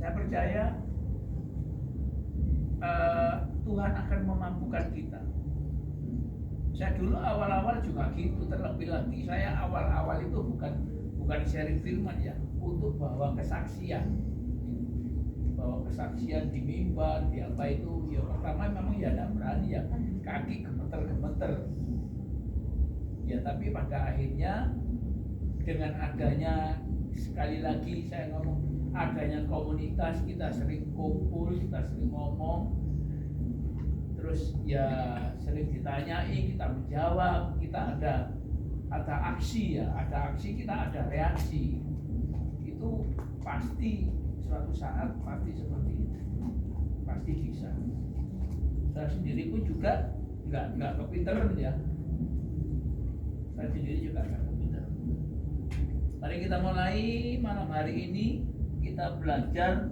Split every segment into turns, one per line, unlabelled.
Saya percaya Tuhan akan memampukan kita. Saya dulu awal-awal juga gitu, terlebih lagi saya awal-awal itu bukan sharing firman ya, untuk bawa kesaksian di mimbar, di apa itu. Ya pertama memang ya tidak berani ya, kaki gemeter-gemeter. Ya tapi pada akhirnya dengan adanya, sekali lagi saya ngomong, adanya komunitas, kita sering kumpul, kita sering ngomong, terus ya sering ditanyai, kita menjawab, kita ada aksi ya, ada aksi, kita ada reaksi. Itu pasti suatu saat pasti seperti itu, pasti bisa. Saya sendiri pun juga nggak kepinteran ya, saya sendiri juga nggak kepinteran. Mari kita mulai malam hari ini, kita belajar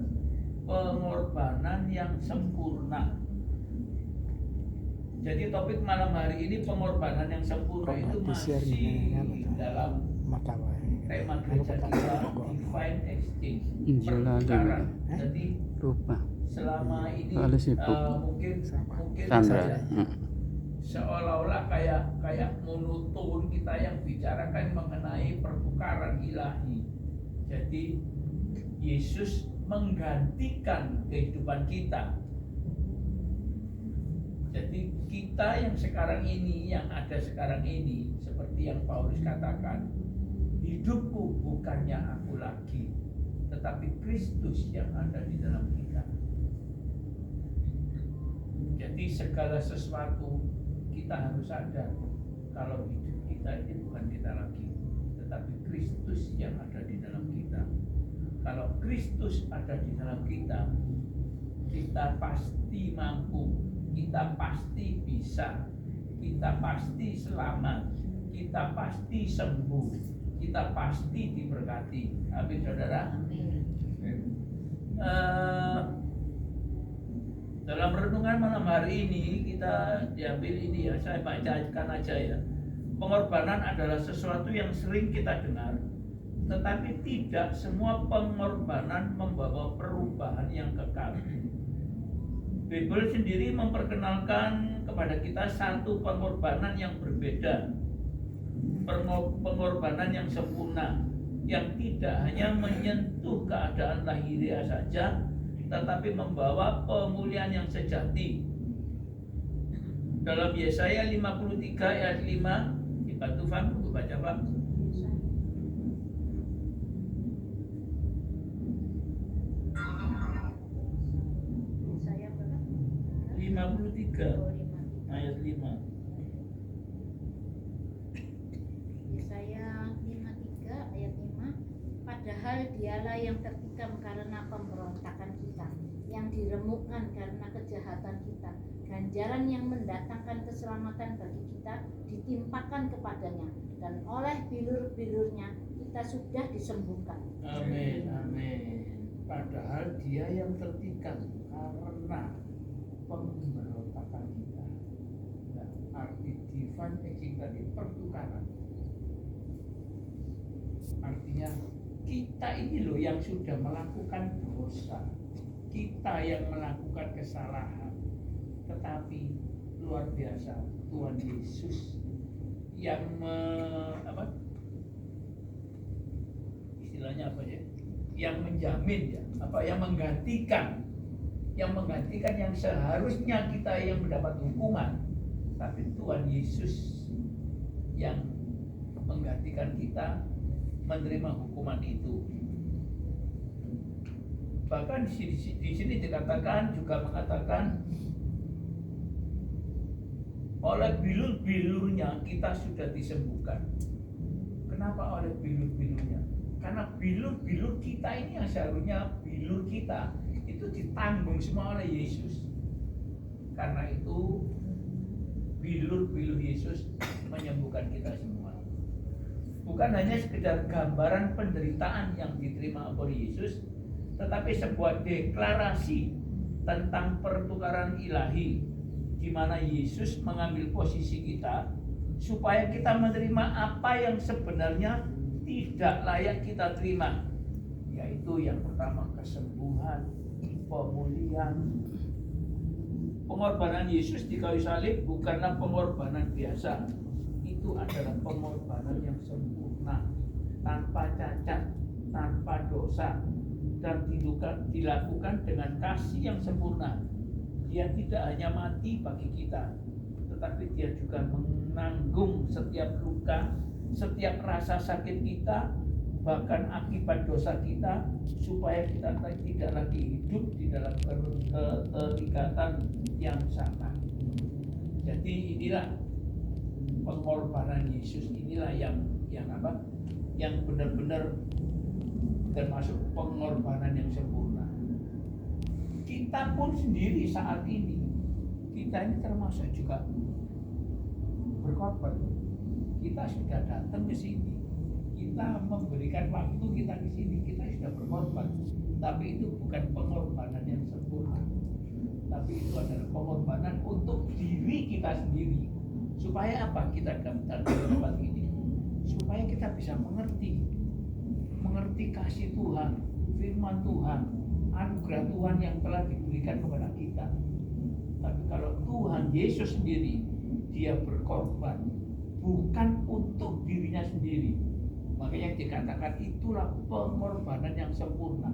pengorbanan yang sempurna. Jadi topik malam hari ini pengorbanan yang sempurna itu masih dalam tema gereja kita, Divine Exchange, pertukaran. Jadi selama ini mungkin saja seolah-olah kayak monoton kita yang bicarakan mengenai pertukaran ilahi. Jadi Yesus menggantikan kehidupan kita. Jadi kita yang sekarang ini, yang ada sekarang ini, seperti yang Paulus katakan, hidupku bukannya aku lagi, tetapi Kristus yang ada di dalam kita. Jadi segala sesuatu kita harus sadar kalau hidup kita ini bukan kita lagi, tetapi Kristus yang ada di dalam kita. Kalau Kristus ada di dalam kita, kita pasti mampu, kita pasti bisa, kita pasti selamat, kita pasti sembuh, kita pasti diberkati. Amin, saudara. Dalam renungan malam hari ini kita diambil ini ya, saya bacakan aja ya. Pengorbanan adalah sesuatu yang sering kita dengar, tetapi tidak semua pengorbanan membawa perubahan yang kekal. Bible sendiri memperkenalkan kepada kita satu pengorbanan yang berbeda, pengorbanan yang sempurna, yang tidak hanya menyentuh keadaan lahiriah saja, tetapi membawa pemulihan yang sejati. Dalam Yesaya 53 ayat 5, dibantu Van untuk baca Pak. 53 ayat 5.
Yesaya 53 ayat 5. Padahal dialah yang tertikam karena pemberontakan kita, yang diremukkan karena kejahatan kita. Ganjaran yang mendatangkan keselamatan bagi kita ditimpakan kepadanya, dan oleh bilur-bilurnya kita sudah disembuhkan.
Amin, amin. Padahal dia yang tertikam karena pemberontakan kita. Nah, arti divine exchange tadi pertukaran. Artinya kita ini loh yang sudah melakukan dosa, kita yang melakukan kesalahan, tetapi luar biasa Tuhan Yesus yang istilahnya apa ya? Yang menjamin ya, yang menggantikan yang seharusnya kita yang mendapat hukuman, tapi Tuhan Yesus yang menggantikan kita menerima hukuman itu. Bahkan di sini dikatakan, juga mengatakan oleh bilur-bilurnya kita sudah disembuhkan. Kenapa oleh bilur-bilurnya? Karena bilur-bilur kita ini yang seharusnya bilur kita itu ditanggung semua oleh Yesus. Karena itu bilur-bilur Yesus menyembuhkan kita semua. Bukan hanya sekedar gambaran penderitaan yang diterima oleh Yesus, tetapi sebuah deklarasi tentang pertukaran ilahi, di mana Yesus mengambil posisi kita supaya kita menerima apa yang sebenarnya tidak layak kita terima. yaitu yang pertama kesembuhan, pemulihan. Pengorbanan Yesus di kayu salib bukanlah pengorbanan biasa, itu adalah pengorbanan yang sempurna, tanpa cacat, tanpa dosa, dan dilakukan dengan kasih yang sempurna. Dia tidak hanya mati bagi kita, tetapi dia juga menanggung setiap luka, setiap rasa sakit kita, bahkan akibat dosa kita, supaya kita tidak lagi hidup di dalam keterikatan yang sama. Jadi inilah pengorbanan Yesus, inilah yang apa? Yang benar-benar termasuk pengorbanan yang sempurna. Kita pun sendiri saat ini, kita ini termasuk juga berkorban. Kita sudah datang ke sini, kita memberikan waktu kita di sini, kita sudah berkorban. Tapi itu bukan pengorbanan yang sempurna, tapi itu adalah pengorbanan untuk diri kita sendiri. Supaya apa kita dapat tempat ini? Supaya kita bisa mengerti kasih Tuhan, firman Tuhan, anugerah Tuhan yang telah diberikan kepada kita. Tapi kalau Tuhan Yesus sendiri, dia berkorban bukan untuk dirinya sendiri. Makanya dikatakan itulah pengorbanan yang sempurna.